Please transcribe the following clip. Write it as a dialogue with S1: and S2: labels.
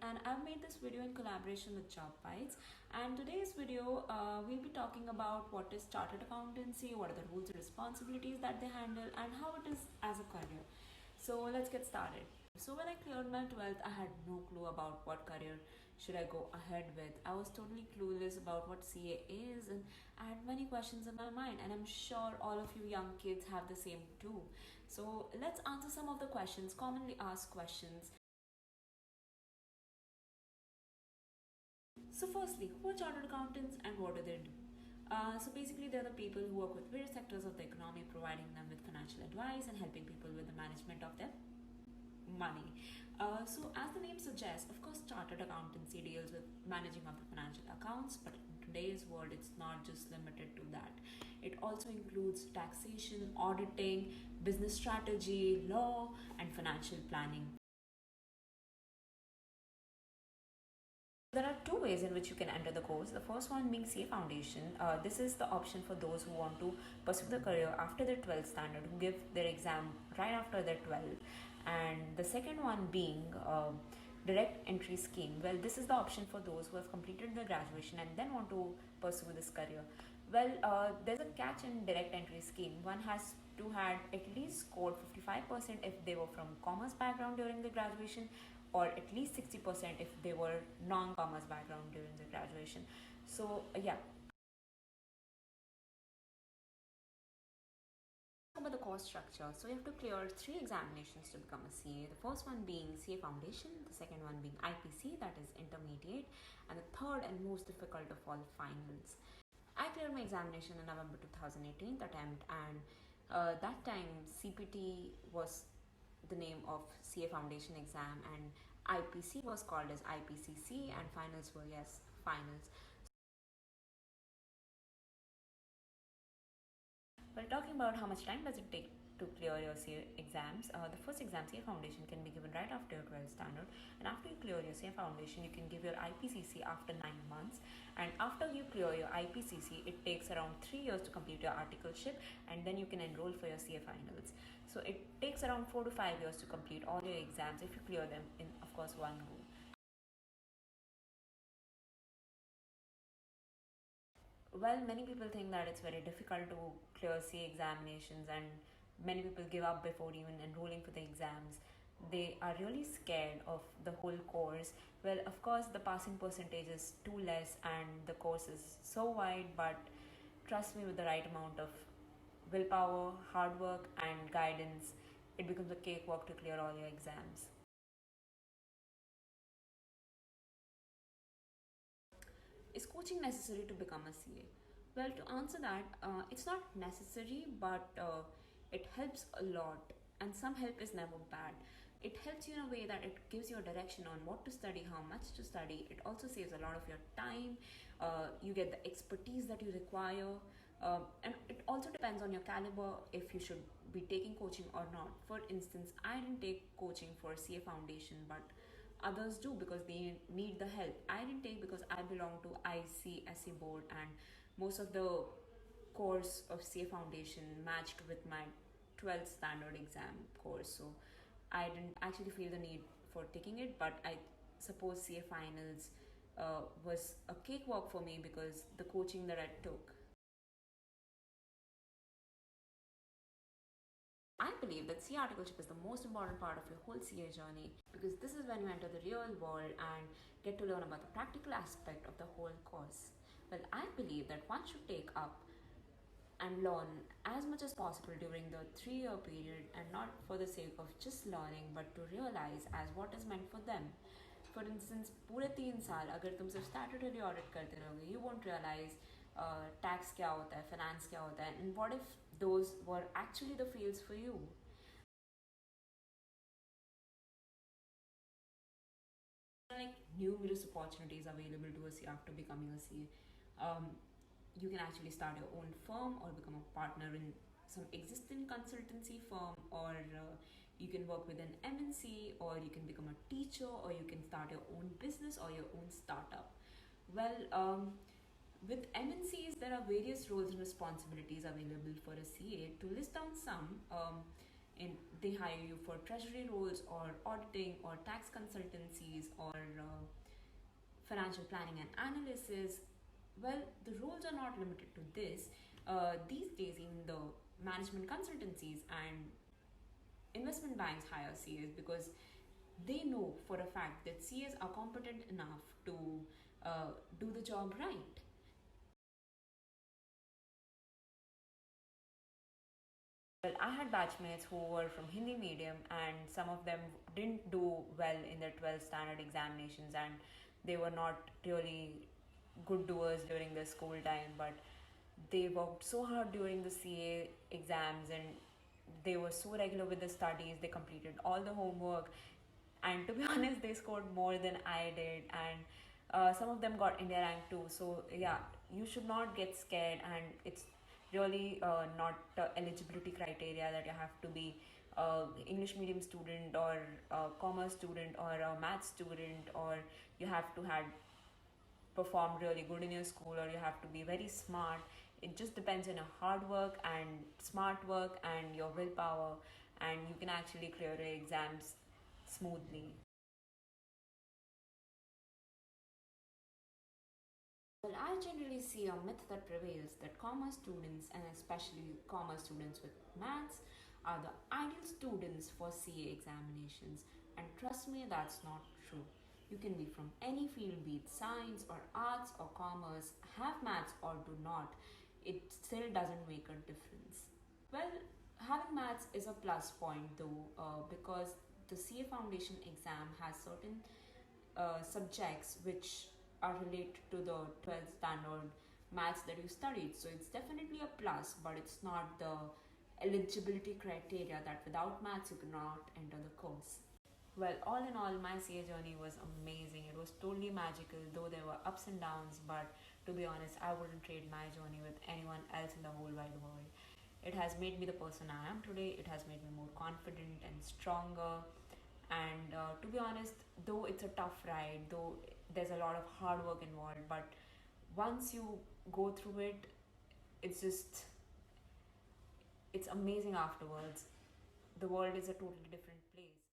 S1: and I've made this video in collaboration with Byte. And today's video, we'll be talking about what is chartered accountancy, what are the rules and responsibilities that they handle, and how it is as a career. So let's get started. So when I cleared my 12th, I had no clue about what career should I go ahead with. I was totally clueless about what CA is, and I had many questions in my mind, and I'm sure all of you young kids have the same too. So let's answer some of the questions, commonly asked questions. So firstly, who are chartered accountants and what do they do? So basically, they're the people who work with various sectors of the economy, providing them with financial advice and helping people with the management of their money. So as the name suggests, of course, chartered accountancy deals with managing of the financial accounts, but in today's world, it's not just limited to that. It also includes taxation, auditing, business strategy, law, and financial planning. There are two ways in which you can enter the course. The first one being CA Foundation. This is the option for those who want to pursue the career after their 12th standard, who give their exam right after their 12th. And the second one being direct entry scheme. Well, this is the option for those who have completed their graduation and then want to pursue this career. Well, there's a catch in direct entry scheme. One has to had at least scored 55% if they were from commerce background during the graduation, or at least 60% if they were non-commerce background during their graduation. So yeah. About the course structure, so you have to clear 3 examinations to become a CA. The first one being CA Foundation, the second one being IPC, that is intermediate, and the third and most difficult of all, finals. I cleared my examination in November 2018 attempt, and that time CPT was the name of CA Foundation exam, and IPC was called as IPCC, and finals were, yes, finals. Well, talking about how much time does it take to clear your CA exams, the first exam, CA Foundation, can be given right after your 12th standard, and after you clear your CA Foundation, you can give your IPCC after 9 months, and after you clear your IPCC, it takes around 3 years to complete your articleship, and then you can enroll for your CA finals. So it takes around 4 to 5 years to complete all your exams if you clear them in, of course, one go. Well, many people think that it's very difficult to clear CA examinations, and many people give up before even enrolling for the exams. They are really scared of the whole course. Well, of course, the passing percentage is too less and the course is so wide, but trust me, with the right amount of willpower, hard work, and guidance, it becomes a cakewalk to clear all your exams. Is coaching necessary to become a CA? Well, to answer that, it's not necessary, but it helps a lot, and some help is never bad. It helps you in a way that it gives you a direction on what to study, how much to study. It also saves a lot of your time. You get the expertise that you require, and it also depends on your caliber if you should be taking coaching or not. For instance, I didn't take coaching for CA Foundation, but others do because they need the help. I didn't take because I belong to ICSE board, and most of the course of CA Foundation matched with my 12th standard exam course, so I didn't actually feel the need for taking it. But I suppose CA finals was a cakewalk for me because the coaching that I took. I believe that CA articleship is the most important part of your whole CA journey, because this is when you enter the real world and get to learn about the practical aspect of the whole course. Well, I believe that one should take up and learn as much as possible during the 3-year period, and not for the sake of just learning, but to realize as what is meant for them. For instance, पूरे 3 साल अगर तुम सिर्फ statutory audit करते रहोगे, you won't realize tax क्या होता है, finance क्या होता है, and what if those were actually the fields for you. Like numerous opportunities available to us after becoming a CA. You can actually start your own firm or become a partner in some existing consultancy firm, or you can work with an MNC, or you can become a teacher, or you can start your own business or your own startup. Well, with MNCs, there are various roles and responsibilities available for a CA. To list down some, They hire you for treasury roles or auditing or tax consultancies or financial planning and analysis. Well, the roles are not limited to this. These days, even the management consultancies and investment banks hire CAs because they know for a fact that CAs are competent enough to do the job right. Well, I had batchmates who were from Hindi medium, and some of them didn't do well in their 12th standard examinations, and they were not really good doers during their school time, but they worked so hard during the CA exams, and they were so regular with the studies. They completed all the homework, and to be honest, they scored more than I did, and some of them got India rank too. So yeah, you should not get scared, and it's really not eligibility criteria that you have to be English medium student or commerce student or a math student, or you have to had performed really good in your school, or you have to be very smart. It just depends on your hard work and smart work and your willpower, and you can actually clear your exams smoothly. Well, I generally see a myth that prevails that commerce students, and especially commerce students with maths, are the ideal students for CA examinations. And trust me, that's not true. You can be from any field, be it science or arts or commerce, have maths or do not. It still doesn't make a difference. Well, having maths is a plus point though, because the CA Foundation exam has certain subjects which are related to the 12th standard maths that you studied. So it's definitely a plus, but it's not the eligibility criteria that without maths you cannot enter the course. Well, all in all, my CA journey was amazing. It was totally magical, though there were ups and downs, but to be honest, I wouldn't trade my journey with anyone else in the whole wide world. It has made me the person I am today, it has made me more confident and stronger. And to be honest, though it's a tough ride, though there's a lot of hard work involved, but once you go through it, it's just, it's amazing afterwards. The world is a totally different place.